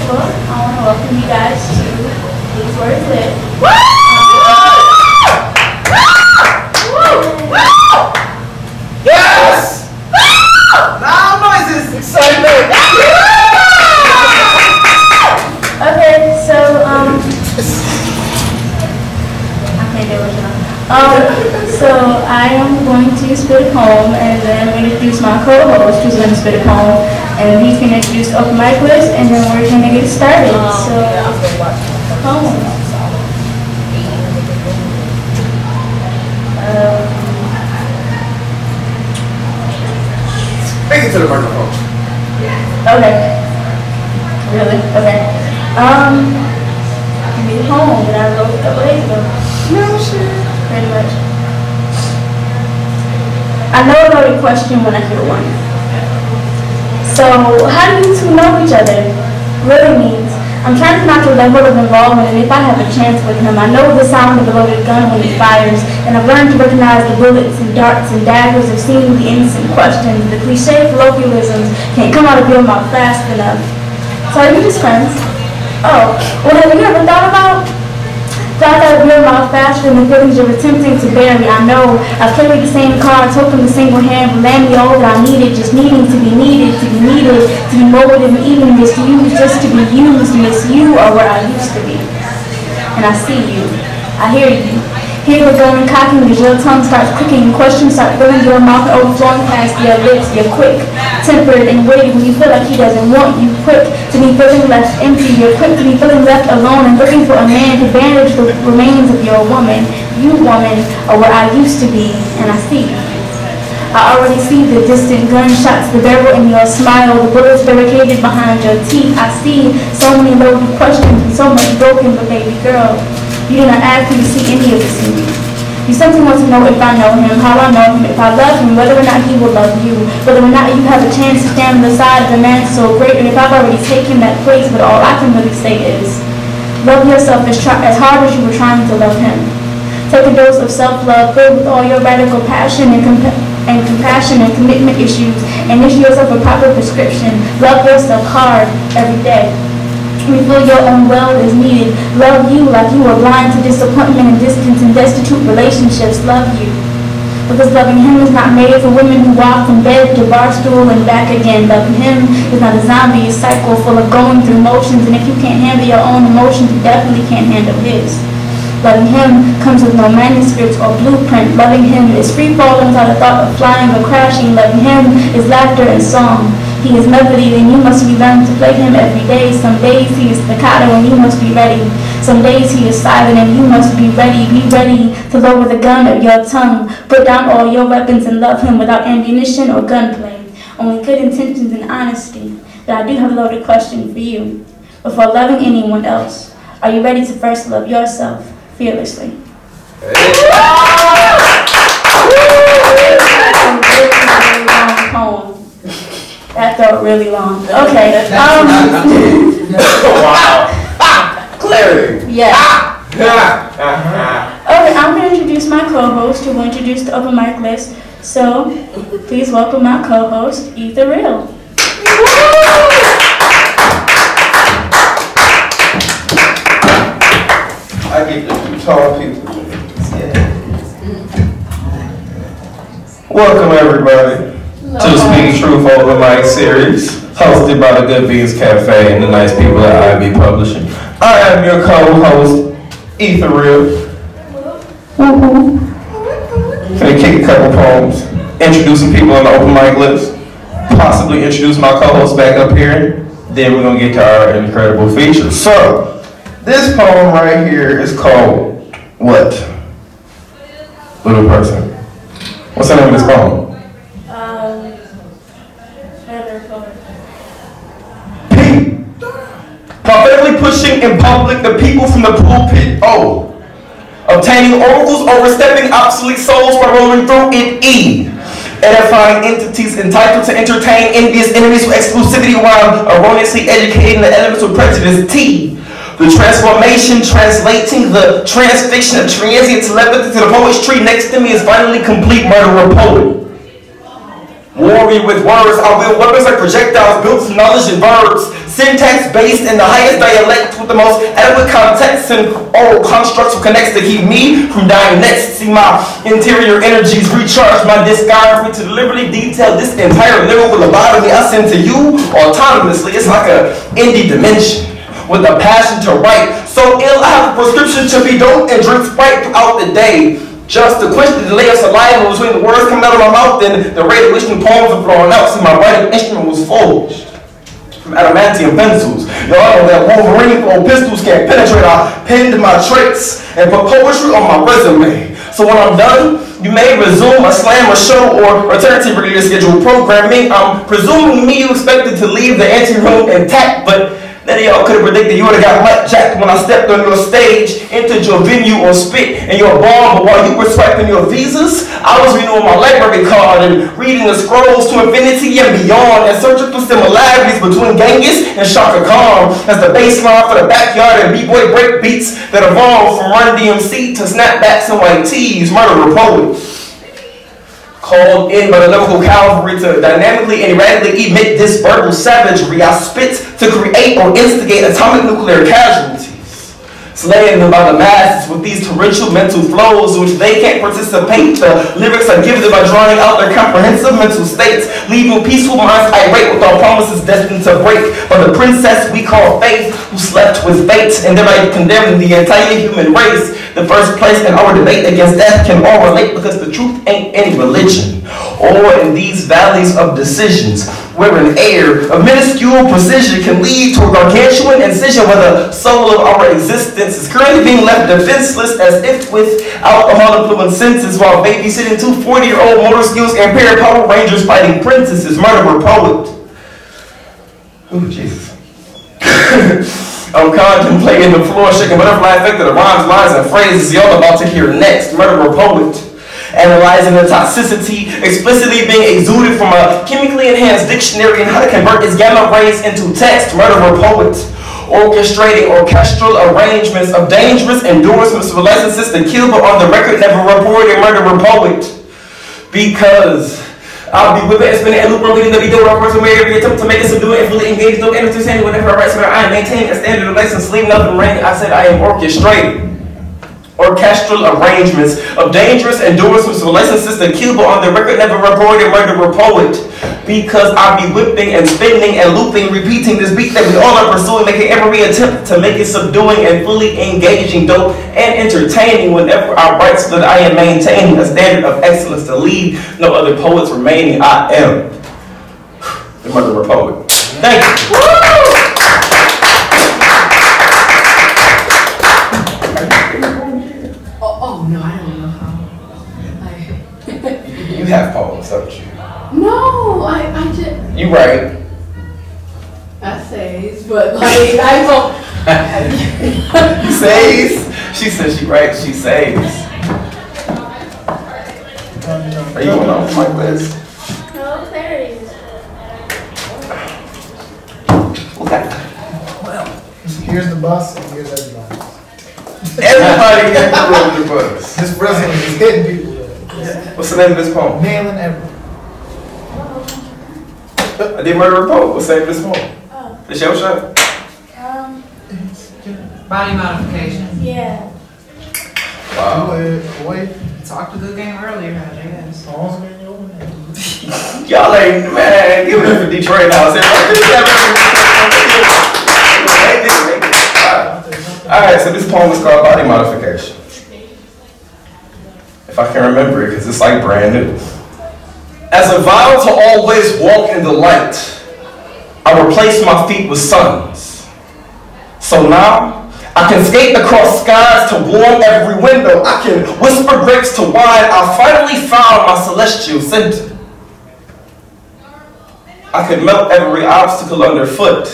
Well, I want to welcome you guys to These Words Live. Yes! Loud noises! Excitement! Okay, so, I can't do it now. So I am going to spit a poem, and then I'm going to introduce my co-host who's going to spit a poem, and he's going to introduce the open mic list, and then we're going to get started. So, poem. Make it to the microphone. Okay. Really? Okay. Give me the poem that I wrote a couple days ago. No shit. Pretty much. I know a loaded question when I hear one. So, how do you two know each other? Really means, I'm trying to knock the level of involvement, and if I have a chance with him, I know the sound of a loaded gun when it fires, and I've learned to recognize the bullets and darts and daggers of seeing the innocent questions. The cliche colloquialisms can't come out of your mouth fast enough. So are you just friends? Oh, well, have you ever thought about? Thought out of your mouth faster than the feelings you're attempting to bury. I know I've carried the same cards, hoping the single hand will land me all that I needed, just needing to be needed, to be molded and even misused, just to be used, miss you are where I used to be. And I see you. I hear you. Hear the gun cocking as your tongue starts clicking, questions start filling your mouth and overflowing past your lips. You're quick, tempered, and witty when you feel like he doesn't want you. Quick to be feeling left empty. You're quick to be feeling left alone and looking for a man to bandage the remains of your woman. You, woman, are where I used to be, and I see you. I already see the distant gunshots, the barrel in your smile, the bullets barricaded behind your teeth. I see so many loaded questions and so much broken, but baby girl, you do not ask me to see any of this in me. You simply want to know if I know him, how I know him, if I love him, whether or not he will love you, whether or not you have a chance to stand on the side of a man so great, and if I've already taken that place, but all I can really say is, love yourself as hard as you were trying to love him. Take a dose of self-love filled with all your radical passion and compassion and commitment issues, and issue yourself a proper prescription. Love yourself hard every day. Refill your own well as needed. Love you like you are blind to disappointment and distance and destitute relationships. Love you. Because loving him is not made for women who walk from bed to bar stool and back again. Loving him is not a zombie, a cycle full of going through motions, and if you can't handle your own emotions, you definitely can't handle his. Loving him comes with no manuscripts or blueprint. Loving him is free falling without a thought of flying or crashing. Loving him is laughter and song. He is melody, and you must relearn to play him every day. Some days he is staccato, and you must be ready. Some days he is silent, and you must be ready. Be ready to lower the gun of your tongue. Put down all your weapons and love him without ammunition or gunplay. Only good intentions and honesty. But I do have a loaded question for you. Before loving anyone else, are you ready to first love yourself fearlessly? That felt really long. Okay. Wow. Clarity. Yeah. Okay, I'm going to introduce my co-host who will introduce the open mic list. So, please welcome my co-host, Ether Real. I get the tall people. Yeah. Welcome everybody to the Speaking Truth Open Mic series, hosted by the Good Beans Cafe and the nice people at IB Publishing. I am your co-host, Ether Real. Gonna kick a couple poems, introduce some people on the open mic list, possibly introduce my co-host back up here, then we're gonna get to our incredible features. So, this poem right here is called what? Little person. What's the name of this poem? P. Prophetically pushing in public the people from the pulpit. O. Obtaining oracles, overstepping obsolete souls by rolling through it. E. Edifying entities entitled to entertain envious enemies with exclusivity while erroneously educating the elements with prejudice. T. The transformation, translating the transfiction of transient telepathy to the poet's tree next to me is finally complete, murderer poet. Warrior with words, I wield weapons like projectiles built from knowledge and verbs. Syntax based in the highest dialect with the most adequate context and oral constructs who connects to keep me from dying next. See my interior energies recharge my discography to deliberately detail this entire lyrical lobotomy I send to you autonomously. It's like an indie dimension with a passion to write. So ill I have a prescription to be dope and drink Sprite throughout the day. Just to quench the delay of saliva between the words coming out of my mouth and the rate at which new poems are flowing out. See, my writing instrument was forged from adamantium pencils. Y'all know that Wolverine or pistols can't penetrate. I penned my traits and put poetry on my resume. So when I'm done, you may resume a slam or show or return to regular scheduled programming. I'm presuming me you expected to leave the anteroom intact, but none of y'all could have predicted you would have got light jacked when I stepped on your stage, entered your venue or spit in your bar. But while you were swiping your visas, I was renewing my library card and reading the scrolls to infinity and beyond and searching for similarities between Genghis and Shaka Khan as the baseline for the backyard and b-boy break beats that evolved from Run DMC to snapbacks and white tees. Murderer poet. Called in by the lyrical cavalry to dynamically and erratically emit this verbal savagery. I spit to create or instigate atomic nuclear casualties, slaying them by the masses with these torrential mental flows in which they can't participate. The lyrics are gifted by drawing out their comprehensive mental states, leaving peaceful minds irate with our promises destined to break by the princess we call faith, who slept with fate and thereby condemned the entire human race. The first place in our debate against death can all relate because the truth ain't any religion. Or in these valleys of decisions, where an air of minuscule precision can lead to a gargantuan incision where the soul of our existence is currently being left defenseless as if with alcohol-influenced senses while babysitting two 40-year-old motor skills impaired Power Rangers fighting princesses. Murderer poet. Oh, Jesus. I'm contemplating the floor shaking butterfly effect of the rhymes, lines, and phrases y'all about to hear next. Murderer poet. Analyzing the toxicity explicitly being exuded from a chemically enhanced dictionary and how to convert its gamma rays into text. Murderer poet. Orchestrating orchestral arrangements of dangerous endorsements for licenses to kill but on the record never reported. Murderer poet. Because I'll be whipping and spinning and looping, leading the video where I persevere every attempt to make it subdue and fully engaged, no entertaining whenever I write, so I am maintaining a standard of license, sleep, nothing rain. I said I am orchestrating orchestral arrangements of dangerous endorsements for licenses to kill but on the record never reported. Murderer poet. Because I'll be whipping and spinning and looping, repeating this beat that we all are pursuing, making every attempt to make it subduing and fully engaging, dope and entertaining whenever I write, so that I am maintaining a standard of excellence to leave no other poets remaining. I am the Murderer poet. Thank you. Woo! Oh no, I don't know how. You have poems, don't you? No, I just. You write. I says, but like I don't. Says. She says she writes. She says. Are you going on like this? No, there it is. Okay. Well, here's the bus and here's everybody. Everybody in the room the bus. This president is hitting people. What's the name of this poem? Nailing everyone. I did Murderer poet. What's the name of this poem? Oh. The show shot? Body modification. Yeah. Wow. Wait. Talked a good game earlier, I guess. Y'all ain't, man, give it up for Detroit House. Alright, so this poem is called Body Modification. If I can remember it, because it's like brand new. As a vow to always walk in the light, I replace my feet with suns. So now, I can skate across skies to warm every window. I can whisper grapes to wine. I finally found my celestial center. I could melt every obstacle underfoot.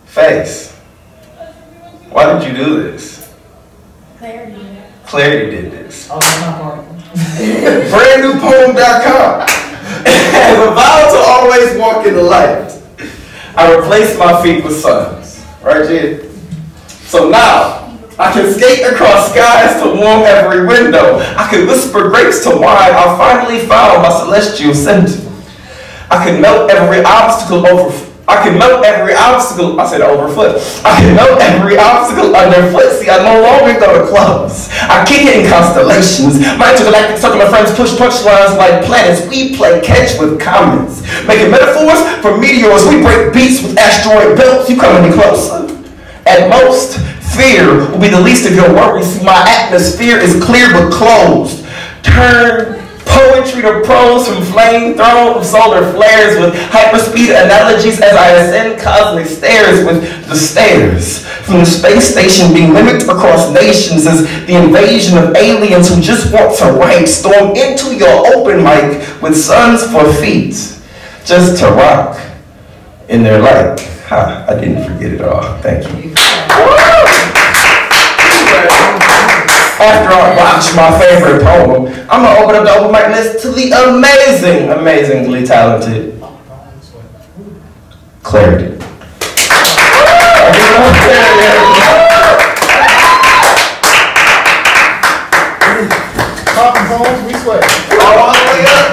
Face. Why did you do this? Clarity. Clarity did this. Oh, that's not part of it. BrandNewPoem.com. As a vow to always walk in the light, I replace my feet with suns. Right, Jid? So now, I can skate across skies to warm every window. I can whisper grapes to wine. I finally found my celestial scent. I can melt every obstacle overfoot. I can melt every obstacle underfoot. See, I no longer go to clubs. I kick it in constellations. My intergalactic circle of friends push punchlines like planets. We play catch with comets. Making metaphors for meteors. We break beats with asteroid belts. You come any closer. At most, fear will be the least of your worries. See, my atmosphere is clear but closed. Turn poetry to prose from flamethrower of solar flares with hyperspeed analogies as I ascend cosmic stairs with the stairs from the space station being mimicked across nations as the invasion of aliens who just want to write storm into your open mic with suns for feet just to rock in their light. Ha, I didn't forget it all. Thank you. After I watch my favorite poem, I'm going to open up the open mic list to the amazingly talented Clarity. Talking poems, we swear. All the way up.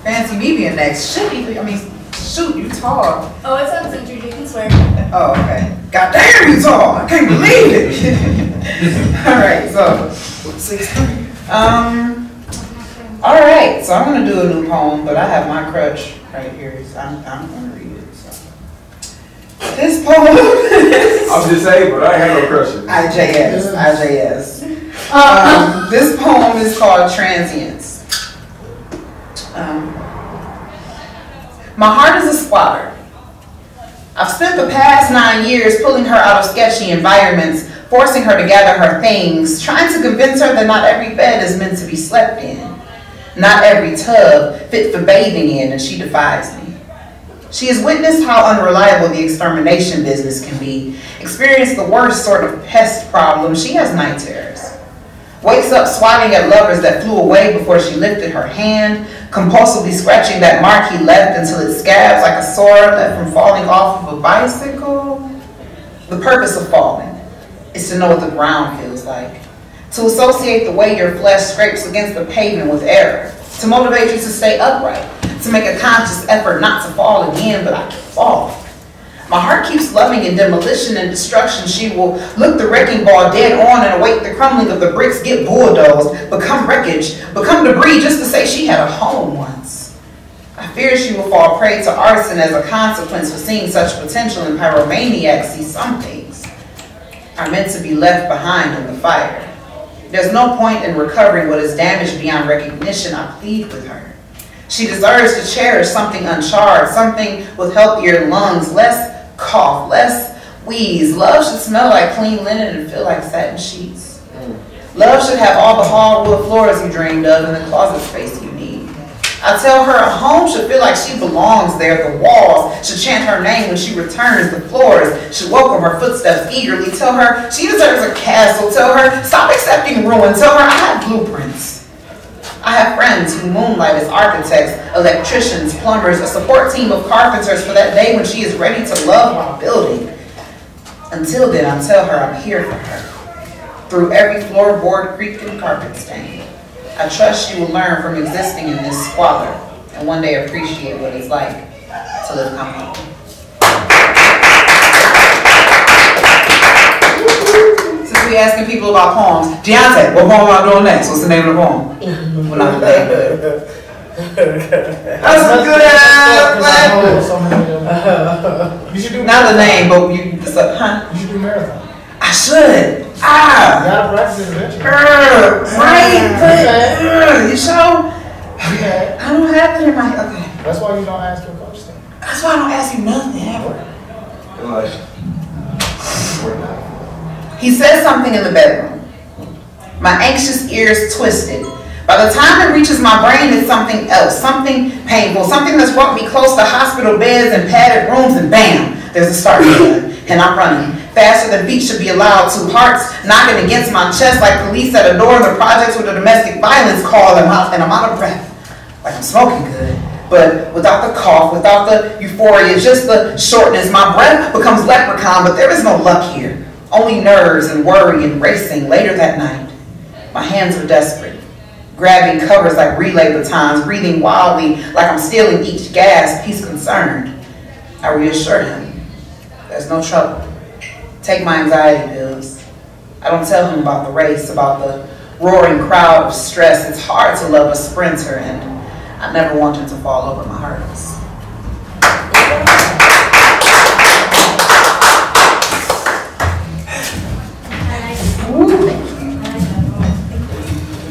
Fancy me being next. Shoot, you tall. Oh, it's up to you can swear. Oh, okay. God damn, you tall. I can't believe it. All right, so 6'3". All right, so I'm gonna do a new poem, but I have my crutch right here. So I'm gonna read it. So. This poem. I'm disabled. I ain't have no crushes. IJS. This poem is called Transience. My heart is a squatter. I've spent the past 9 years pulling her out of sketchy environments, forcing her to gather her things, trying to convince her that not every bed is meant to be slept in, not every tub fit for bathing in, and she defies me. She has witnessed how unreliable the extermination business can be, experienced the worst sort of pest problem. She has night terrors. Wakes up swatting at lovers that flew away before she lifted her hand, compulsively scratching that mark he left until it scabs like a sword left from falling off of a bicycle. The purpose of falling is to know what the ground feels like, to associate the way your flesh scrapes against the pavement with error, to motivate you to stay upright, to make a conscious effort not to fall again, but I can fall. My heart keeps loving in demolition and destruction. She will look the wrecking ball dead on and await the crumbling of the bricks, get bulldozed, become wreckage, become debris just to say she had a home once. I fear she will fall prey to arson as a consequence for seeing such potential in pyromaniacs. See, some things are meant to be left behind in the fire. There's no point in recovering what is damaged beyond recognition. I plead with her. She deserves to cherish something uncharred, something with healthier lungs, less cough, less wheeze. Love should smell like clean linen and feel like satin sheets. Love should have all the hardwood floors you dreamed of and the closet space you need. I tell her a home should feel like she belongs there. The walls should chant her name when she returns. The floors should welcome her footsteps eagerly. Tell her she deserves a castle. Tell her stop accepting ruin. Tell her I have blueprints. I have friends who moonlight as architects, electricians, plumbers, a support team of carpenters for that day when she is ready to love while building. Until then, I tell her I'm here for her. Through every floorboard, creak, and carpet stain. I trust she will learn from existing in this squalor and one day appreciate what it's like to live come home. Since we asking people about poems, Deontay, what poem am I doing next? What's the name of the poem? Well, not today. That's a good ass. You should do Not the name, but you. Huh? You should do marathon. I should. You gotta practice it eventually. Right, but you sure? Yeah. I don't have it in my. Okay. That's why you don't ask your coach thing. That's why I don't ask you nothing ever. He says something in the bedroom. My anxious ears twisted. By the time it reaches my brain, it's something else, something painful, something that's brought me close to hospital beds and padded rooms, and bam, there's a start button, and I'm running. Faster than feet should be allowed to. Hearts knocking against my chest like police at a door in the projects with a domestic violence call, and I'm out of breath, like I'm smoking good. But without the cough, without the euphoria, just the shortness, my breath becomes leprechaun, but there is no luck here. Only nerves and worry and racing later that night. My hands are desperate, grabbing covers like relay batons, breathing wildly like I'm stealing each gasp. He's concerned. I reassure him, there's no trouble. Take my anxiety pills. I don't tell him about the race, about the roaring crowd of stress. It's hard to love a sprinter, and I never want him to fall over my hurdles.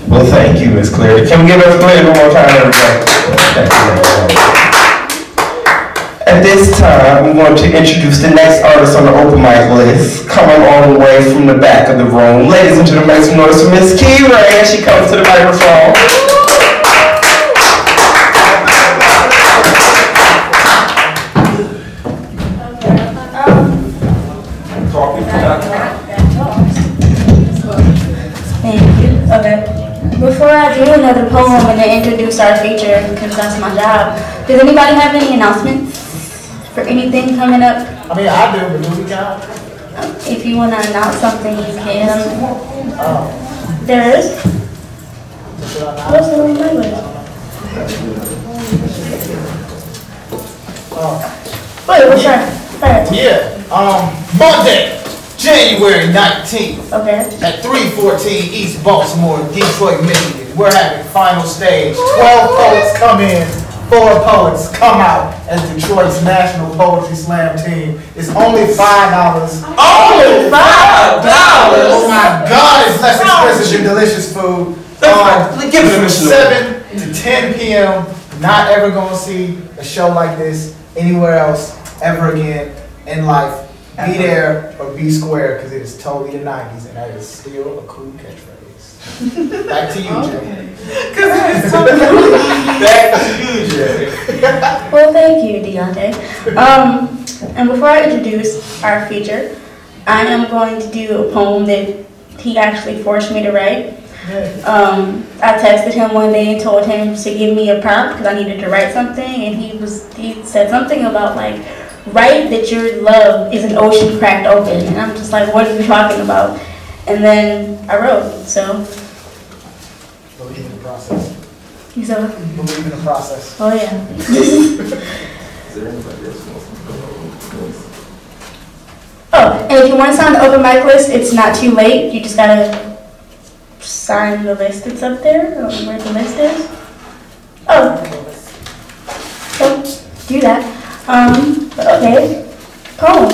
Well, thank you, Miss Claire. Can we give us Claire one more time, everybody? At this time, I'm going to introduce the next artist on the open mic list, coming all the way from the back of the room. Ladies and gentlemen, make some noise for Miss Key Ray as she comes to the microphone. Thank you. Okay. Before I do another poem and then introduce our feature, because that's my job, does anybody have any announcements for anything coming up? I mean, I do, but do we count? If you want to announce something, you can. Oh. There is? Should I not? What's the name of it? Oh. Wait, what's that? Yeah, Monday, January 19th Okay. at 314 East Baltimore, Detroit, Michigan. We're having final stage. 12 poets come in, 4 poets come out as Detroit's National Poetry Slam team. It's only $5. Only $5? Oh my God, it's less expensive than delicious food. Give it a mission. 7 to 10 p.m. Not ever gonna see a show like this anywhere else ever again in life. Be there or be square, because it is totally the 90s and that is still a cool catchphrase. Back to you, Jay. Back to you, Jay. Well, thank you, Deontay. And before I introduce our feature, I am going to do a poem that he actually forced me to write. I texted him one day and told him to give me a prompt because I needed to write something, and he said something about like, write that your love is an ocean cracked open, and I'm just like, what are you talking about? And then I wrote. So Believe in the process. you said, Believe in the process. oh yeah. Oh, and if you want to sign the open mic list, it's not too late. You just gotta sign the list that's up there. I don't know where the list is. Oh, so do that. But okay, poem.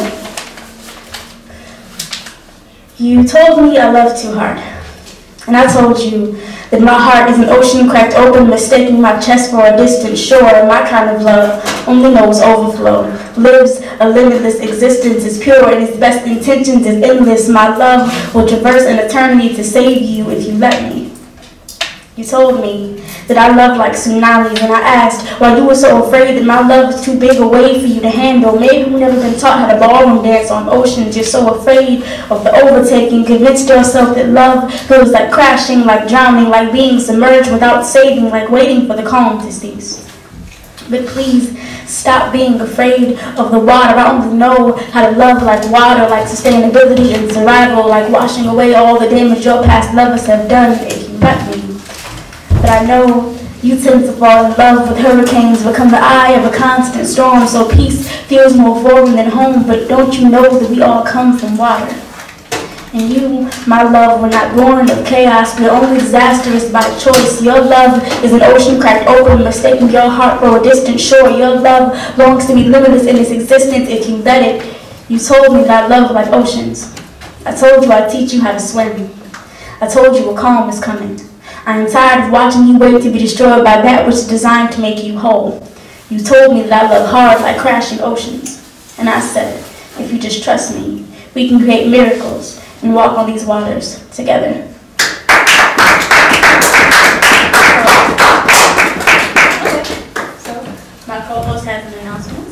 You told me I love too hard, and I told you that my heart is an ocean cracked open, mistaking my chest for a distant shore. My kind of love only knows overflow, lives a limitless existence, is pure and its best intentions is endless. My love will traverse an eternity to save you if you let me. You told me that I love like tsunamis, and I asked why you were so afraid that my love is too big a wave for you to handle. Maybe you've never been taught how to ballroom dance on oceans. You're so afraid of the overtaking, convinced yourself that love feels like crashing, like drowning, like being submerged without saving, like waiting for the calm to cease. But please, stop being afraid of the water. I only know how to love like water, like sustainability and survival, like washing away all the damage your past lovers have done if you let me. But I know you tend to fall in love with hurricanes, become the eye of a constant storm, so peace feels more foreign than home. But don't you know that we all come from water? And you, my love, were not born of chaos, but only disastrous by choice. Your love is an ocean cracked open, mistaking your heart for a distant shore. Your love longs to be limitless in its existence if you let it. You told me that I love like oceans. I told you I'd teach you how to swim. I told you a calm is coming. I am tired of watching you wait to be destroyed by that which is designed to make you whole. You told me that I love hard like crashing oceans. And I said, if you just trust me, we can create miracles and walk on these waters together. So, my co-host has an announcement.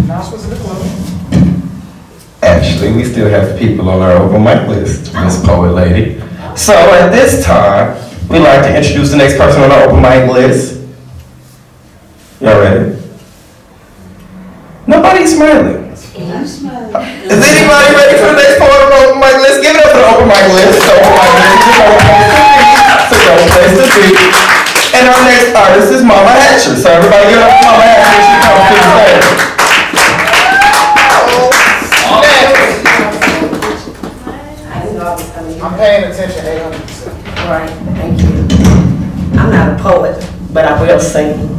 Announcements in the club. Actually, we still have people on our open mic list, Miss Poet Lady. So at this time, we'd like to introduce the next person on our open mic list. Y'all ready? Nobody's smiling. I'm smiling. Is anybody ready for the next part of the open mic list? Give it up for the open mic list. The open mic list is a place to be. And our next artist is Mama Hatcher. So everybody give it up for Mama Hatcher when she comes to the stage. I'm paying attention 800%. Right, thank you. I'm not a poet, but I will sing.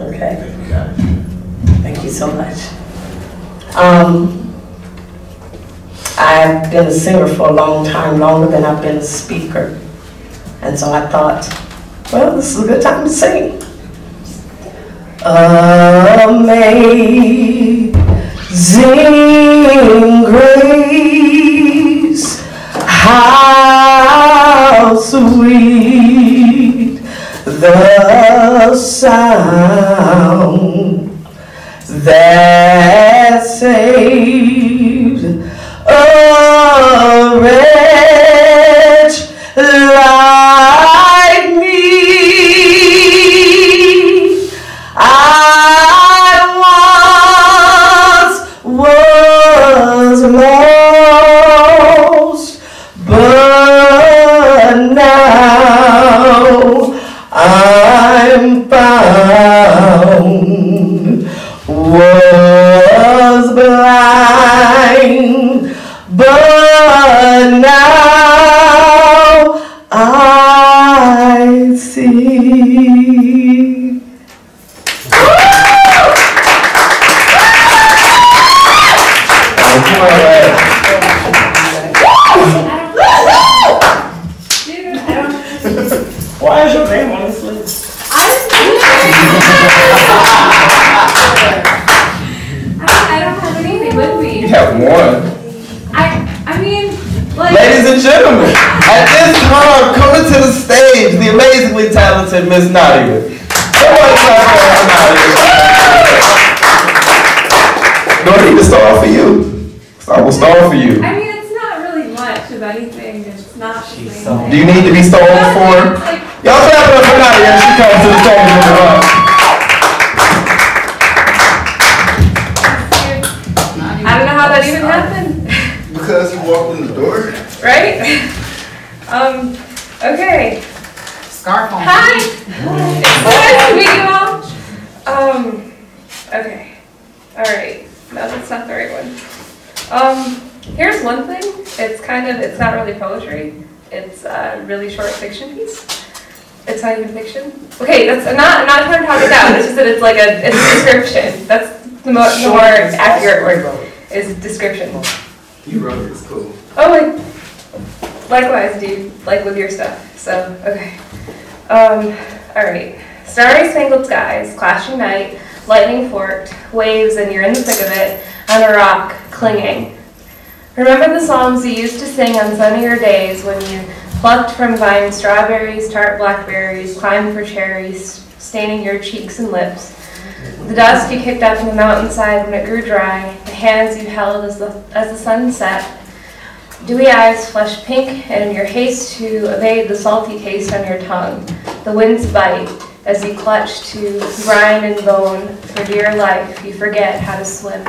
Okay. Thank you so much. I've been a singer for a long time, longer than I've been a speaker. And so I thought, well, this is a good time to sing. Amazing grace, how sweet the sound that saved a wretch like me. I was lost, but now I'm found. Was blind, but now I see. Why is your name on this list? I don't have anything with me. You have one. I mean, like. Ladies and gentlemen, at this time, coming to the stage, the amazingly talented Miss Nadia. Somebody clap for Nadia. No need to start off for you. So I will start for you. I mean, it's not really much of anything. It's not the same thing. Do you need to be stoned for? Y'all clap it up for Nadia as she comes to the stage with her. I don't know how that even happened. Because you walked in the door. Right? Okay. Scarf on. Hi. It's nice to meet you all. Okay. All right. No, that's not the right one. Here's one thing. It's not really poetry. It's a really short fiction piece. It's not even fiction. Okay, I'm not trying to talk it down. It's just that it's a description. That's the more accurate word. Is description. You wrote it, it's cool. Oh, likewise, dude. Like with your stuff. So, okay. All right. Starry spangled skies, clashing night, lightning forked, waves, and you're in the thick of it, on a rock, clinging. Remember the songs you used to sing on sunnier days when you plucked from vines strawberries, tart blackberries, climbed for cherries, staining your cheeks and lips. The dust you kicked up from the mountainside when it grew dry, the hands you held as the sun set, dewy eyes flushed pink, and in your haste to evade the salty taste on your tongue, the wind's bite, as you clutch to rind and bone, for dear life you forget how to swim.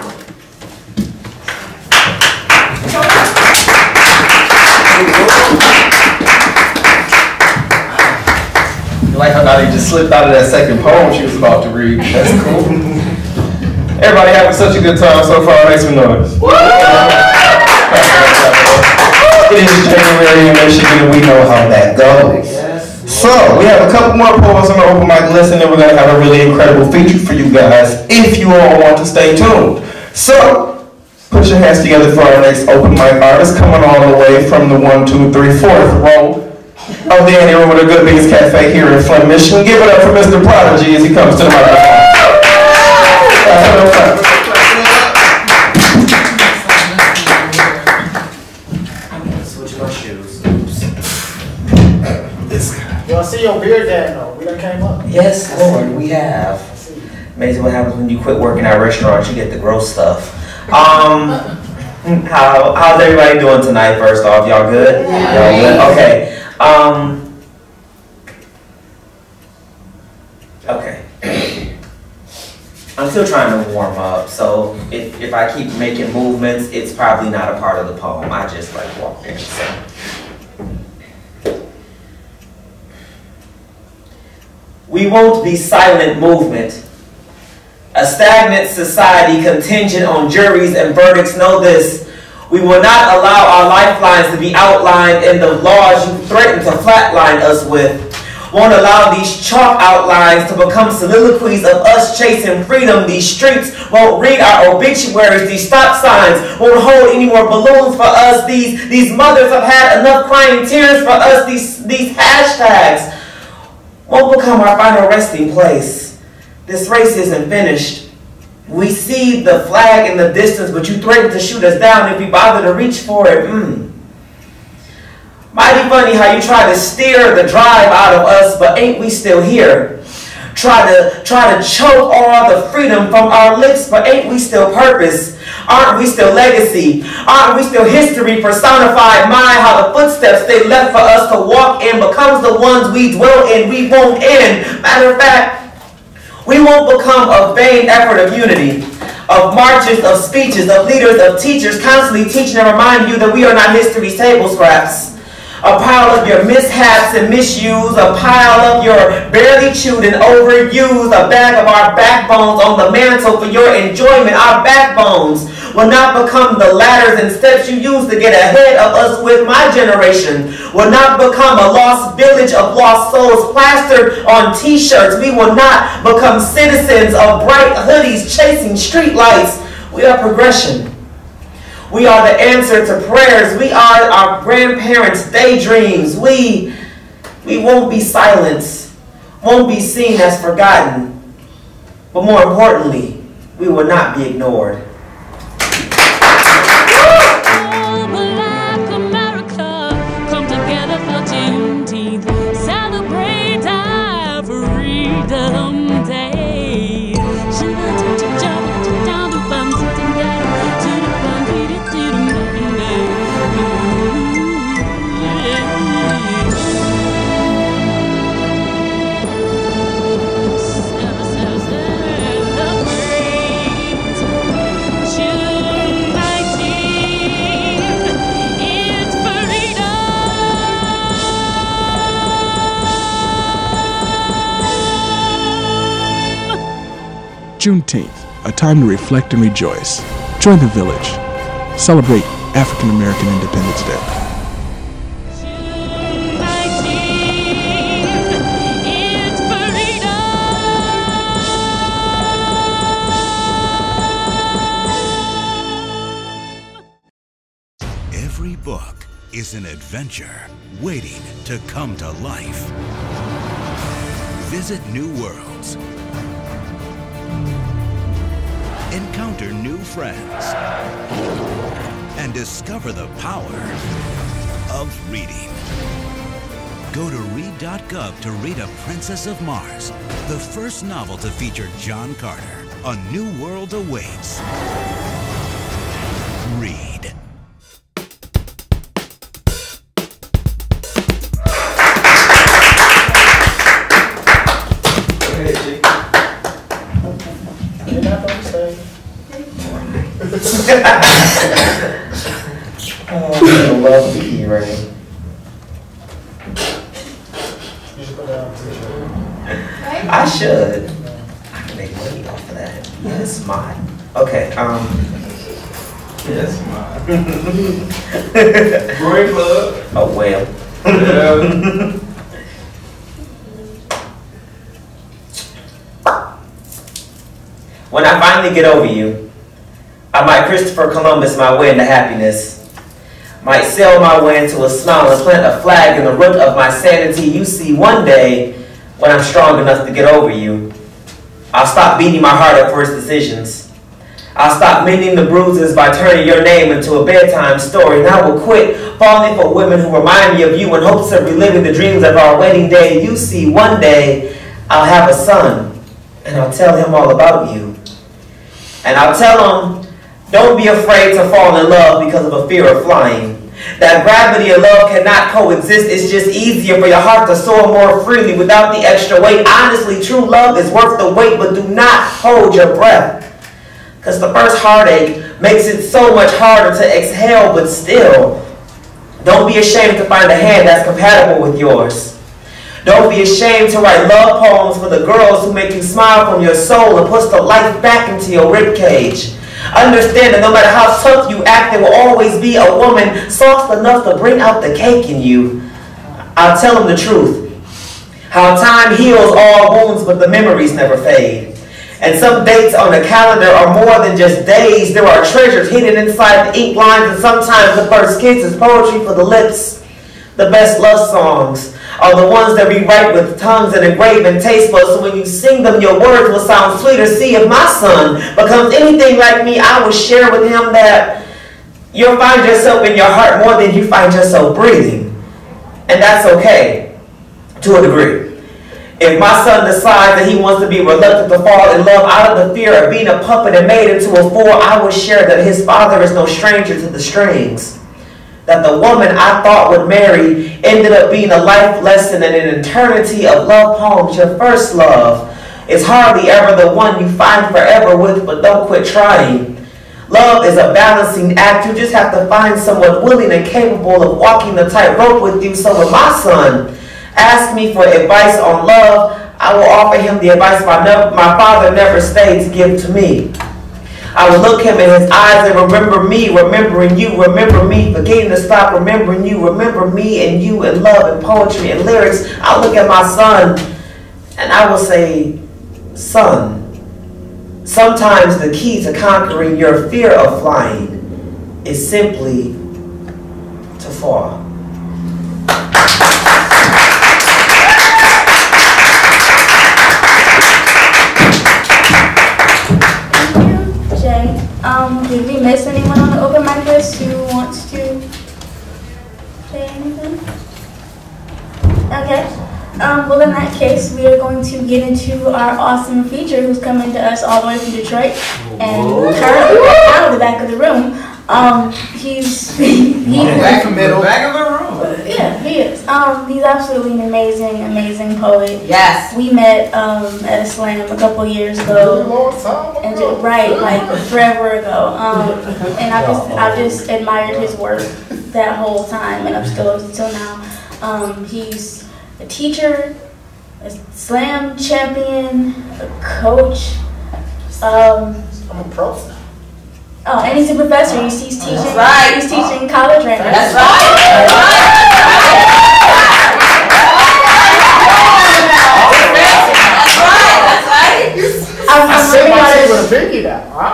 Like how Nadia just slipped out of that second poem she was about to read. That's cool. Everybody having such a good time so far. Make some noise. It is January in Michigan and we know how that goes. So, we have a couple more poems on the open mic list and then we're going to have a really incredible feature for you guys if you all want to stay tuned. So, put your hands together for our next open mic artist coming all the way from the 1, 2, 3, 4th row of the Annie Room with a Good Beans Cafe here in Flint, Michigan. Give it up for Mr. Prodigy as he comes to the microphone. I'm gonna switch my shoes. Y'all see your beard down though. We done came up. Yes, Lord, we have. Amazing what happens when you quit working at restaurants, you get the gross stuff. How's everybody doing tonight, first off? Y'all good? Y'all good? Okay. still trying to warm up, so if I keep making movements, it's probably not a part of the poem. I just like walking, so. We won't be silent movement. A stagnant society contingent on juries and verdicts. Know this. We will not allow our lifelines to be outlined in the laws you threaten to flatline us with. Won't allow these chalk outlines to become soliloquies of us chasing freedom. These streets won't read our obituaries. These stop signs won't hold any more balloons for us. These mothers have had enough crying tears for us. These hashtags won't become our final resting place. This race isn't finished. We see the flag in the distance, but you threaten to shoot us down if we bother to reach for it. Mighty funny how you try to steer the drive out of us, but ain't we still here? Try to choke all the freedom from our lips, but ain't we still purpose? Aren't we still legacy? Aren't we still history personified? My, how the footsteps they left for us to walk in becomes the ones we dwell in. We won't end. Matter of fact, we won't become a vain effort of unity, of marches, of speeches, of leaders, of teachers, constantly teaching and reminding you that we are not history's table scraps. A pile of your mishaps and misuse, a pile of your barely chewed and overused, a bag of our backbones on the mantle for your enjoyment. Our backbones will not become the ladders and steps you use to get ahead of us with. My generation will not become a lost village of lost souls plastered on t-shirts. We will not become citizens of bright hoodies chasing street lights. We are progression. We are the answer to prayers. We are our grandparents' daydreams. We won't be silenced, won't be seen as forgotten. But more importantly, we will not be ignored. Black America, come together for Juneteenth. Celebrate our Freedom Day. Juneteenth, a time to reflect and rejoice. Join the village. Celebrate African American Independence Day. Every book is an adventure waiting to come to life. Visit new worlds. Encounter new friends and discover the power of reading. Go to read.gov to read A Princess of Mars, the first novel to feature John Carter. A new world awaits. Read. Oh, I love to eat, right? I should. I can make money off of that. Yes, mine. Okay, Yes, mine. Great club. Oh, well. Yeah. When I finally get over you, I might Christopher Columbus my way into happiness. Might sail my way into a smile and plant a flag in the root of my sanity. You see, one day, when I'm strong enough to get over you, I'll stop beating my heart up for its decisions. I'll stop mending the bruises by turning your name into a bedtime story. And I will quit falling for women who remind me of you in hopes of reliving the dreams of our wedding day. You see, one day, I'll have a son, and I'll tell him all about you. And I'll tell him, don't be afraid to fall in love because of a fear of flying. That gravity and love cannot coexist. It's just easier for your heart to soar more freely without the extra weight. Honestly, true love is worth the wait, but do not hold your breath. Because the first heartache makes it so much harder to exhale, but still, don't be ashamed to find a hand that's compatible with yours. Don't be ashamed to write love poems for the girls who make you smile from your soul and puts the life back into your ribcage. Understand that no matter how tough you act, there will always be a woman soft enough to bring out the cake in you. I'll tell them the truth. How time heals all wounds, but the memories never fade. And some dates on the calendar are more than just days. There are treasures hidden inside the ink lines, and sometimes the first kiss is poetry for the lips. The best love songs are the ones that we write with tongues and engrave in taste buds, so when you sing them, your words will sound sweeter. See, if my son becomes anything like me, I will share with him that you'll find yourself in your heart more than you find yourself breathing. And that's okay, to a degree. If my son decides that he wants to be reluctant to fall in love out of the fear of being a puppet and made into a fool, I will share that his father is no stranger to the strings. That the woman I thought would marry ended up being a life lesson and an eternity of love poems. Your first love is hardly ever the one you find forever with, but don't quit trying. Love is a balancing act. You just have to find someone willing and capable of walking the tightrope with you. So when my son asks me for advice on love, I will offer him the advice my father never stayed to give to me. I will look him in his eyes and remember me, remembering you, remember me, forgetting to stop remembering you, remember me and you and love and poetry and lyrics. I'll look at my son and I will say, son, sometimes the key to conquering your fear of flying is simply to fall. Did we miss anyone on the open mic list who wants to say anything? Okay. Well, in that case, we are going to get into our awesome feature who's coming to us all the way from Detroit and currently out of the back of the room. He's back of the room. Yeah, he is. He's absolutely an amazing poet. Yes. We met at a slam a couple years ago, and like forever ago. And I've just admired his work that whole time, and I'm still until now. He's a teacher, a slam champion, a coach. I'm a pro now. Oh, and he's a professor. He's teaching. That's right. He's teaching college right now. That's right.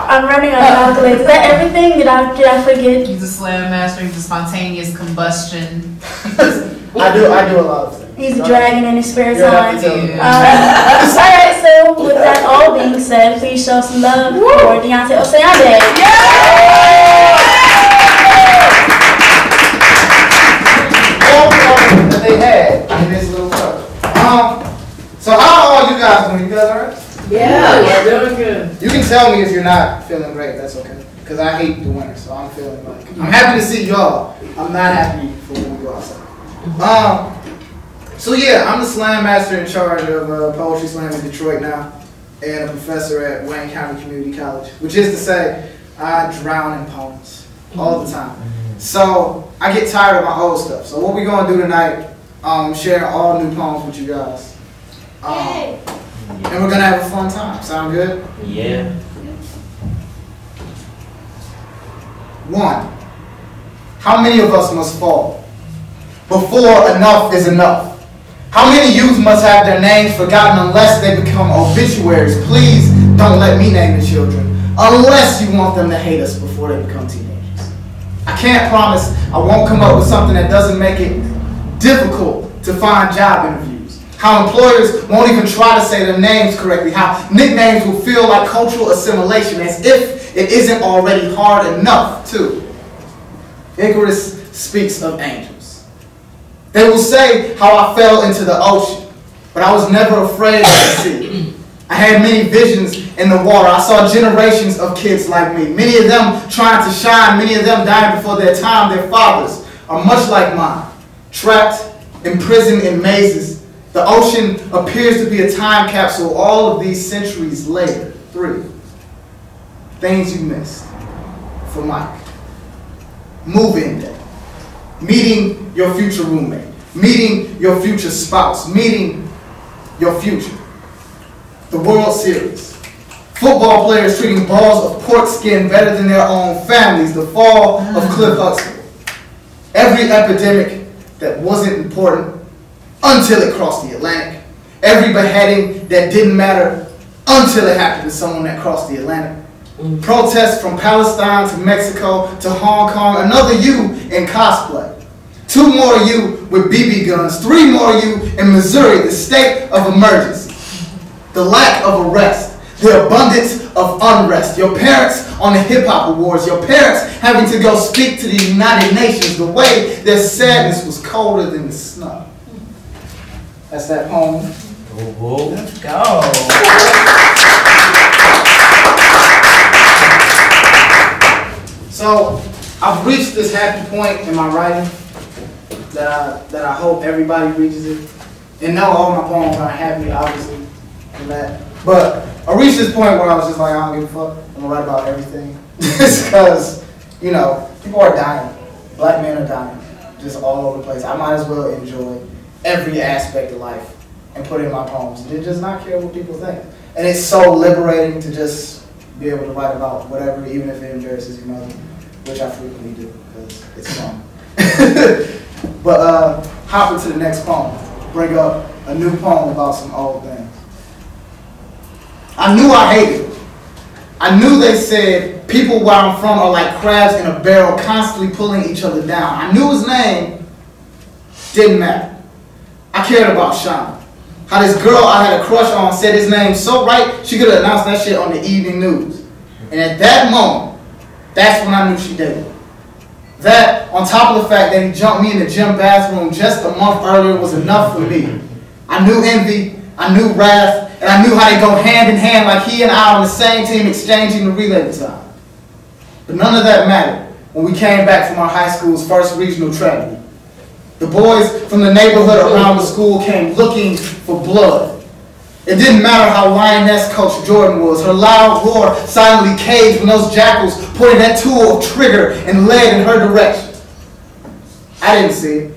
I'm running out of calculators. Is that everything? Did I forget? He's a slam master. He's a spontaneous combustion. I do a lot of things. He's a dragon in his spare time. Yeah. Alright, so with that all being said, please show some love for Deontay Oseande. That they had in this little club. So how are you guys doing? You guys alright? Yeah, we're doing good. You can tell me if you're not feeling great. That's okay. Because I hate the winter, so I'm feeling like I'm happy to see y'all. I'm not happy for when we go outside. So yeah, I'm the slam master in charge of poetry slam in Detroit now, and a professor at Wayne County Community College, which is to say, I drown in poems all the time. So I get tired of my old stuff. So what we're gonna do tonight, sharing all new poems with you guys, and we're gonna have a fun time. Sound good? Yeah. 1. How many of us must fall before enough is enough? How many youth must have their names forgotten unless they become obituaries? Please don't let me name the children, unless you want them to hate us before they become teenagers. I can't promise I won't come up with something that doesn't make it difficult to find job interviews. How employers won't even try to say their names correctly. How nicknames will feel like cultural assimilation, as if it isn't already hard enough, too. Icarus speaks of angels. They will say how I fell into the ocean, but I was never afraid of the sea. I had many visions in the water. I saw generations of kids like me, many of them trying to shine, many of them dying before their time, their fathers are much like mine, trapped, imprisoned in mazes. The ocean appears to be a time capsule all of these centuries later. 3 things you missed for Mike. Move-in day. Meeting your future roommate. Meeting your future spouse. Meeting your future. The World Series. Football players treating balls of pork skin better than their own families. The fall of Cliff Huxtable. Every epidemic that wasn't important until it crossed the Atlantic. Every beheading that didn't matter until it happened to someone that crossed the Atlantic. Protests from Palestine to Mexico to Hong Kong. Another you in cosplay. 2 more you with BB guns. 3 more you in Missouri, the state of emergency. The lack of arrest. The abundance of unrest. Your parents on the Hip Hop Awards. Your parents having to go speak to the United Nations. The way their sadness was colder than the snow. That's that poem. Let's go. So, I've reached this happy point in my writing that I hope everybody reaches it. And no, all my poems aren't happy, obviously, and that. But I reached this point where I was just like, I don't give a fuck. I'm gonna write about everything. Just because, you know, people are dying. Black men are dying. Just all over the place. I might as well enjoy every aspect of life and put it in my poems and just not care what people think. And it's so liberating to just be able to write about whatever, even if it embarrasses your mother, which I frequently do because it's fun. But hop into the next poem. Bring up a new poem about some old things. I knew I hated it. I knew they said people where I'm from are like crabs in a barrel constantly pulling each other down. I knew his name didn't matter. I cared about Sean. How this girl I had a crush on said his name so right, she could have announced that shit on the evening news. And at that moment, that's when I knew she did it. That, on top of the fact that he jumped me in the gym bathroom just a month earlier, was enough for me. I knew envy, I knew wrath, and I knew how they go hand in hand like he and I on the same team exchanging the relay time. But none of that mattered when we came back from our high school's first regional track meet. The boys from the neighborhood around the school came looking for blood. It didn't matter how lioness Coach Jordan was. Her loud roar silently caged when those jackals pointed that tool of trigger and led in her direction. I didn't see it.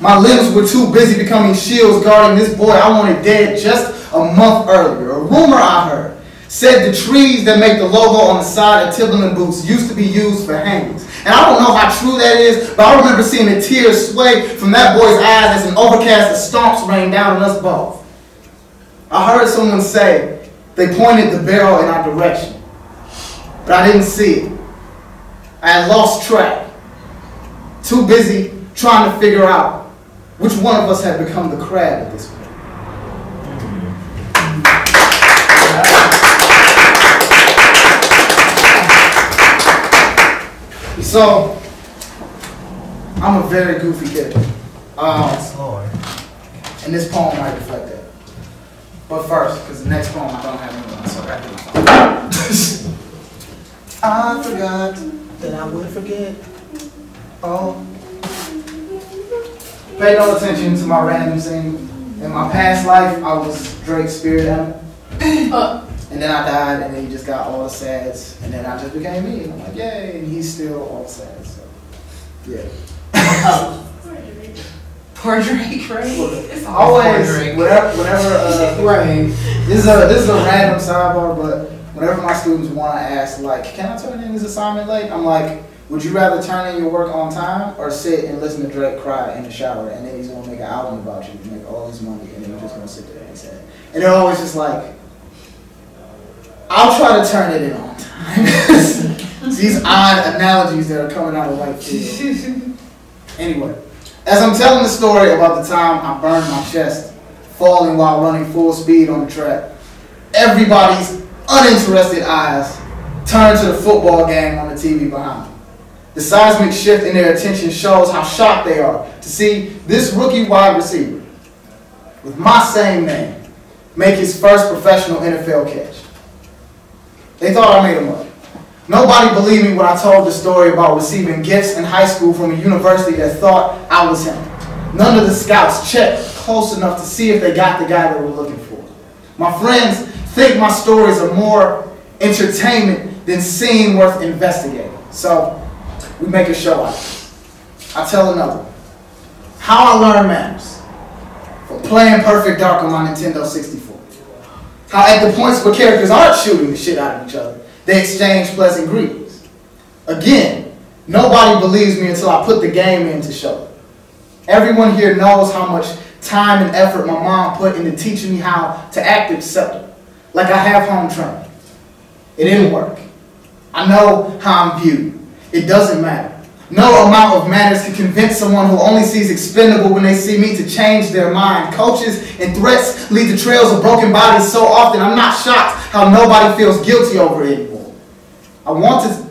My limbs were too busy becoming shields guarding this boy I wanted dead just a month earlier. A rumor I heard said the trees that make the logo on the side of Timberland boots used to be used for hangings. And I don't know how true that is, but I remember seeing the tears sway from that boy's eyes as an overcast of stomps rained down on us both. I heard someone say they pointed the barrel in our direction, but I didn't see it. I had lost track, too busy trying to figure out which one of us had become the crab at this point. So, I'm a very goofy kid. And this poem might reflect that. But first, because the next poem I don't have anyone, so I got to do my phone. I forgot that I would forget. Oh. Pay no attention to my random scene. In my past life, I was Drake's spirit animal. And then I died, and then he just got all the sads, and then I just became me. And I'm like, yay, and he's still all the sads. So, yeah. Poor Drake, right? It's Always, Drake. whenever right. This is a random sidebar, but whenever my students want to ask, like, can I turn in this assignment late? I'm like, would you rather turn in your work on time or sit and listen to Drake cry in the shower, and then he's gonna make an album about you and make all this money, and then you're just gonna sit there and say it? And they're always just like, I'll try to turn it in on time. These odd analogies that are coming out of right field. Anyway, as I'm telling the story about the time I burned my chest, falling while running full speed on the track, everybody's uninterested eyes turn to the football game on the TV behind me. The seismic shift in their attention shows how shocked they are to see this rookie wide receiver with my same name make his first professional NFL catch. They thought I made him up. Nobody believed me when I told the story about receiving gifts in high school from a university that thought I was him. None of the scouts checked close enough to see if they got the guy they were looking for. My friends think my stories are more entertainment than scene worth investigating. So we make a show out of it. I tell another one. How I learned manners. From playing Perfect Dark on my Nintendo 64. How at the points where characters aren't shooting the shit out of each other, they exchange pleasant greetings. Again, nobody believes me until I put the game in to show it. Everyone here knows how much time and effort my mom put into teaching me how to act acceptable. Like I have home training. It didn't work. I know how I'm viewed. It doesn't matter. No amount of manners can convince someone who only sees expendable when they see me to change their mind. Coaches and threats lead to trails of broken bodies so often I'm not shocked how nobody feels guilty over it anymore.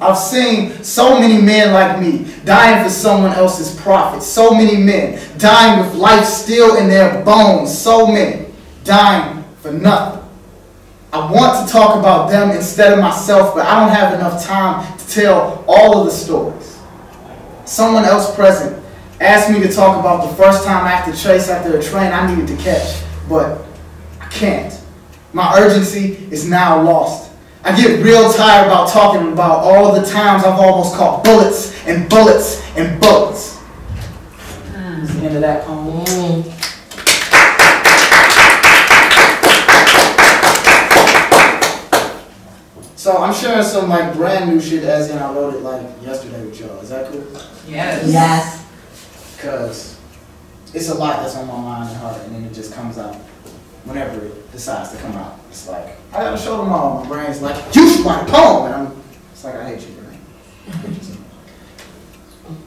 I've seen so many men like me dying for someone else's profit. So many men dying with life still in their bones. So many dying for nothing. I want to talk about them instead of myself, but I don't have enough time to tell all of the stories. Someone else present asked me to talk about the first time after chase after a train I needed to catch, but I can't. My urgency is now lost. I get real tired about talking about all the times I've almost caught bullets and bullets and bullets. That's the end of that poem. So I'm sharing some like brand new shit as in I wrote it like yesterday with y'all. Is that cool? Yes. Yes. Because it's a lot that's on my mind and heart, and then it just comes out whenever it decides to come out. It's like, I gotta show them all. My brain's like, you should write a poem. And it's like, I hate you, brain. I hate you so much.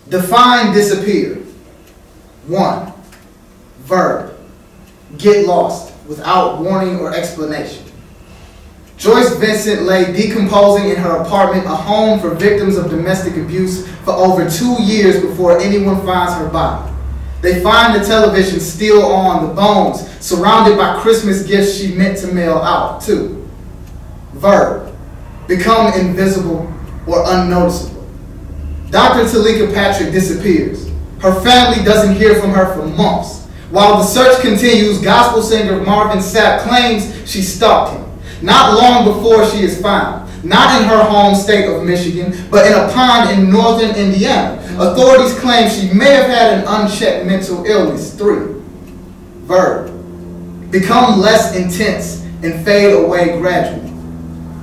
Define disappear. 1. Verb. Get lost without warning or explanation. Joyce Vincent lay decomposing in her apartment, a home for victims of domestic abuse, for over 2 years before anyone finds her body. They find the television still on, the bones, surrounded by Christmas gifts she meant to mail out. 2. Verb. Become invisible or unnoticeable. Dr. Talika Patrick disappears. Her family doesn't hear from her for months. While the search continues, gospel singer Marvin Sapp claims she stalked him. Not long before she is found. Not in her home state of Michigan, but in a pond in northern Indiana. Authorities claim she may have had an unchecked mental illness. 3. Verb. Become less intense and fade away gradually.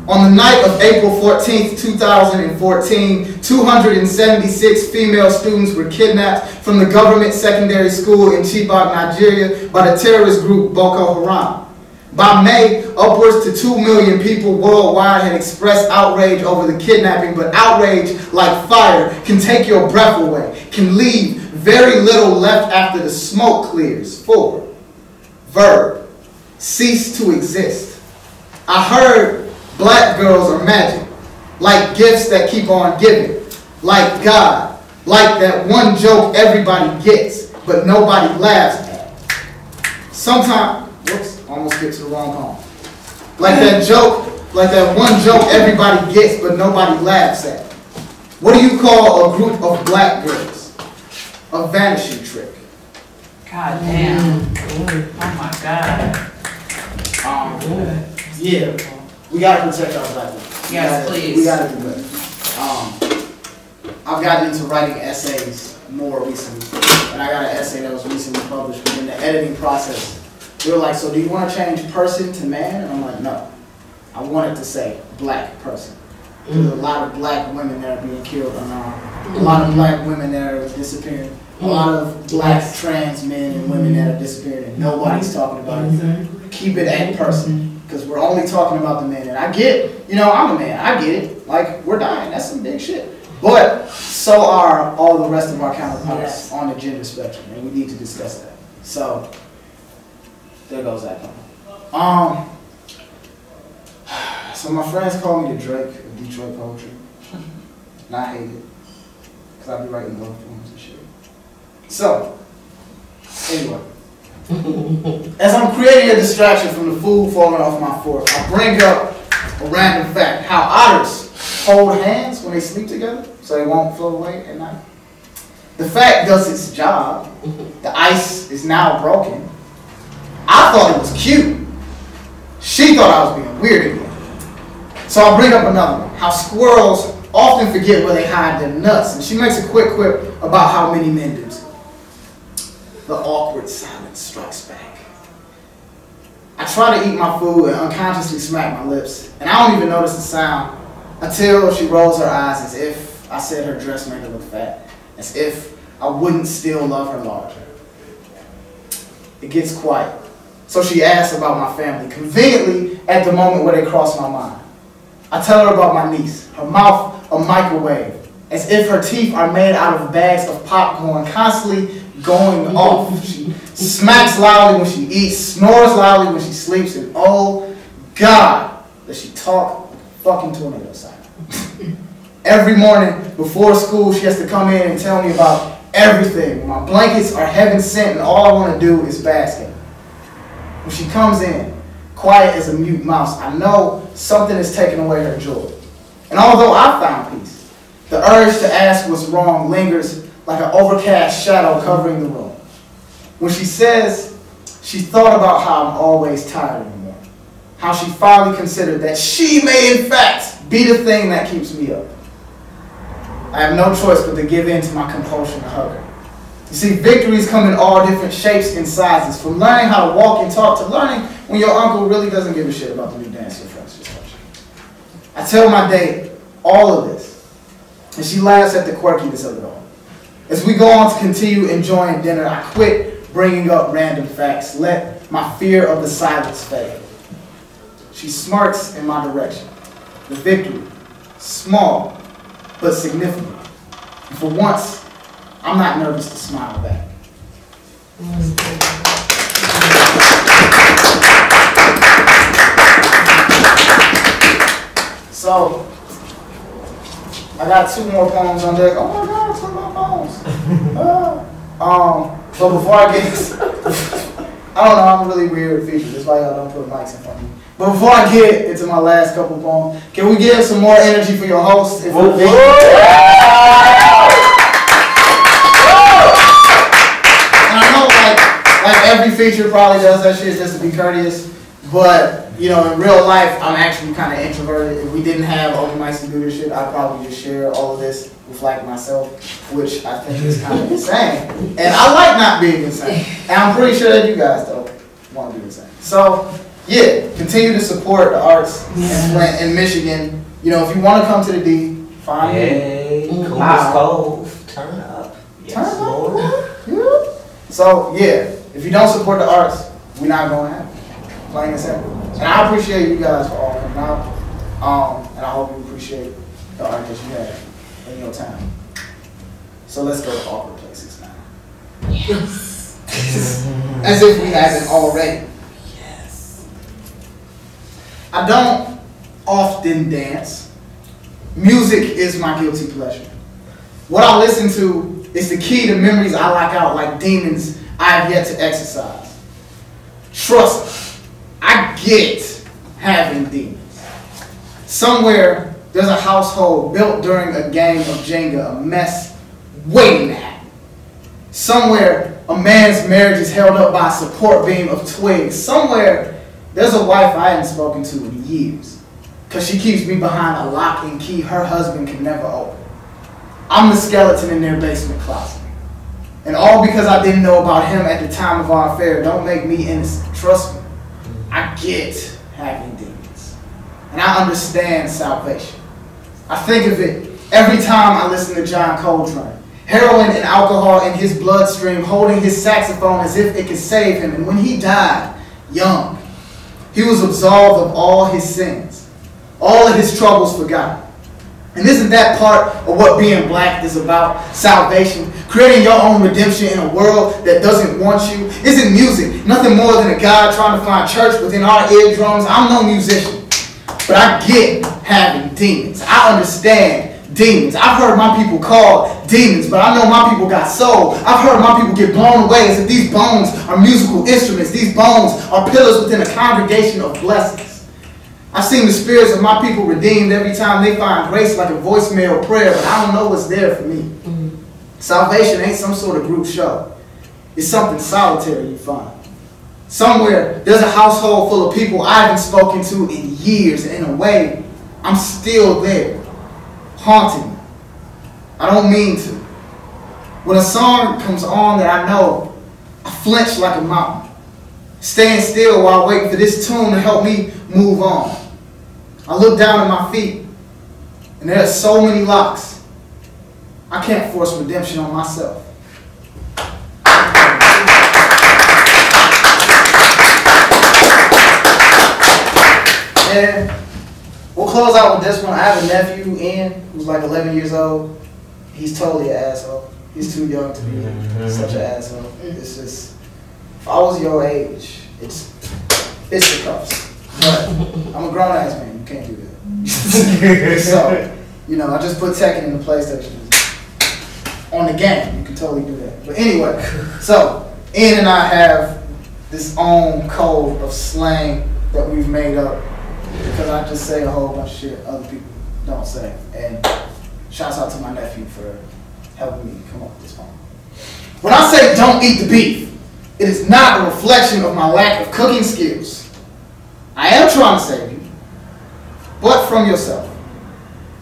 On the night of April 14th, 2014, 276 female students were kidnapped from the government secondary school in Chibok, Nigeria by the terrorist group Boko Haram. By May, upwards to 2 million people worldwide had expressed outrage over the kidnapping, but outrage, like fire, can take your breath away, can leave very little left after the smoke clears. 4. Verb. Cease to exist. I heard black girls are magic, like gifts that keep on giving, like God, like that one joke everybody gets, but nobody laughs at. Sometimes, whoops, almost get to the wrong poem. Like that joke, like that one joke everybody gets, but nobody laughs at. What do you call a group of black girls? A vanishing trick. God damn. Oh my God. Yeah, we gotta protect our black women. Yes, please. We gotta do better. I've gotten into writing essays more recently, and I got an essay that was recently published. But in the editing process, they were like, "So do you want to change person to man?" And I'm like, "No, I want it to say black person." There's a lot of black women that are being killed unarmed. A lot of black women that are disappearing. A lot of black trans men and women that are disappearing, and nobody's talking about it. Keep it at person, because we're only talking about the men. And I get, I'm a man. I get it. Like, we're dying. That's some big shit. But so are all the rest of our counterparts on the gender spectrum, and we need to discuss that. So there goes that one. So my friends call me the Drake of Detroit poetry, and I hate it, because I be writing love poems and shit. So, anyway, as I'm creating a distraction from the food falling off my fork, I bring up a random fact: how otters hold hands when they sleep together so they won't float away at night. The fact does its job. The ice is now broken. I thought it was cute. She thought I was being weird again. So I'll bring up another one. How squirrels often forget where they hide their nuts. And she makes a quick quip about how many men do too. The awkward silence strikes back. I try to eat my food and unconsciously smack my lips. And I don't even notice the sound until she rolls her eyes as if I said her dress made her look fat. As if I wouldn't still love her larger. It gets quiet. So she asks about my family, conveniently at the moment where they cross my mind. I tell her about my niece, her mouth a microwave, as if her teeth are made out of bags of popcorn, constantly going off. She smacks loudly when she eats, snores loudly when she sleeps, and oh God, does she talk fucking tornado siren. Every morning before school, she has to come in and tell me about everything. My blankets are heaven sent, and all I want to do is bask in it. When she comes in, quiet as a mute mouse, I know something is taking away her joy. And although I found peace, the urge to ask what's wrong lingers like an overcast shadow covering the room. When she says she thought about how I'm always tired in the morning, how she finally considered that she may in fact be the thing that keeps me up, I have no choice but to give in to my compulsion to hug her. You see, victories come in all different shapes and sizes, from learning how to walk and talk to learning when your uncle really doesn't give a shit about the new dance your friends just watching. I tell my date all of this, and she laughs at the quirkiness of it all. As we go on to continue enjoying dinner, I quit bringing up random facts, let my fear of the silence fade. She smirks in my direction. The victory, small but significant. And for once, I'm not nervous to smile back. So, I got 2 more poems on deck. Oh my God, 2 more poems. But before I get, I don't know, I'm a really weird feature. That's why y'all don't put mics in front of me. But before I get into my last couple poems, can we give some more energy for your host? If and I know, like every feature probably does that shit just to be courteous. But, you know, in real life, I'm actually kind of introverted. If we didn't have open mics to do this shit, I'd probably just share all of this with like myself, which I think is kind of insane. And I like not being insane. And I'm pretty sure that you guys don't want to be insane. So, yeah, continue to support the arts in Flint and Michigan. You know, if you want to come to the D, find me. Hey, Cove, turn up. Yes, Turn up, Lord. yeah. So, yeah, if you don't support the arts, we're not going to have it. Plain and simple. And I appreciate you guys for all coming out. And I hope you appreciate the art that you have in your time. So let's go to awkward places now. Yes. As if we haven't already. Yes. I don't often dance. Music is my guilty pleasure. What I listen to is the key to memories I lock out like demons I have yet to exercise. Trust me. I get having demons. Somewhere there's a household built during a game of Jenga, a mess waiting to happen. Somewhere a man's marriage is held up by a support beam of twigs. Somewhere there's a wife I haven't spoken to in years, because she keeps me behind a lock and key her husband can never open. I'm the skeleton in their basement closet. And all because I didn't know about him at the time of our affair don't make me innocent. Trust me. I get having demons. And I understand salvation. I think of it every time I listen to John Coltrane. Heroin and alcohol in his bloodstream, holding his saxophone as if it could save him. And when he died, young, he was absolved of all his sins. All of his troubles forgotten. And isn't that part of what being black is about? Salvation. Creating your own redemption in a world that doesn't want you. Isn't music nothing more than a God trying to find church within our eardrums? I'm no musician, but I get having demons. I understand demons. I've heard my people called demons, but I know my people got soul. I've heard my people get blown away as if these bones are musical instruments. These bones are pillars within a congregation of blessings. I've seen the spirits of my people redeemed every time they find grace like a voicemail prayer, but I don't know what's there for me. Salvation ain't some sort of group show. It's something solitary you find. Somewhere, there's a household full of people I haven't spoken to in years, and in a way, I'm still there, haunting me. I don't mean to. When a song comes on that I know, I flinch like a mountain, staying still while waiting for this tune to help me move on. I look down at my feet, and there are so many locks. I can't force redemption on myself. And we'll close out with this one. I have a nephew, Ian, who's like 11 years old. He's totally an asshole. He's too young to be such an asshole. It's just, if I was your age, it's the cuffs. But I'm a grown ass man. You can't do that. So, you know, I just put Tekken in the PlayStation. On the game, you can totally do that. But anyway, so Ian and I have this own code of slang that we've made up because I just say a whole bunch of shit other people don't say. And shouts out to my nephew for helping me come up with this poem. When I say don't eat the beef, it is not a reflection of my lack of cooking skills. I am trying to save you, but from yourself.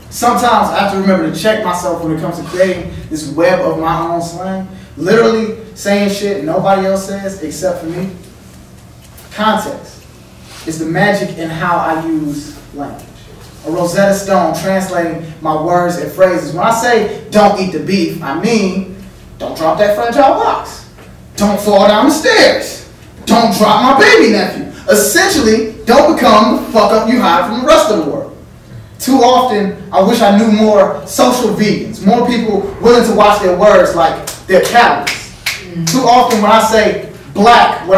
Sometimes I have to remember to check myself when it comes to creating this web of my own slang. Literally saying shit nobody else says except for me. Context is the magic in how I use language. A Rosetta Stone translating my words and phrases. When I say don't eat the beef, I mean don't drop that fragile box. Don't fall down the stairs. Don't drop my baby nephew. Essentially, don't become the fuck up you hide from the rest of the world. Too often, I wish I knew more social vegans, more people willing to watch their words like their calories. Too often when I say black,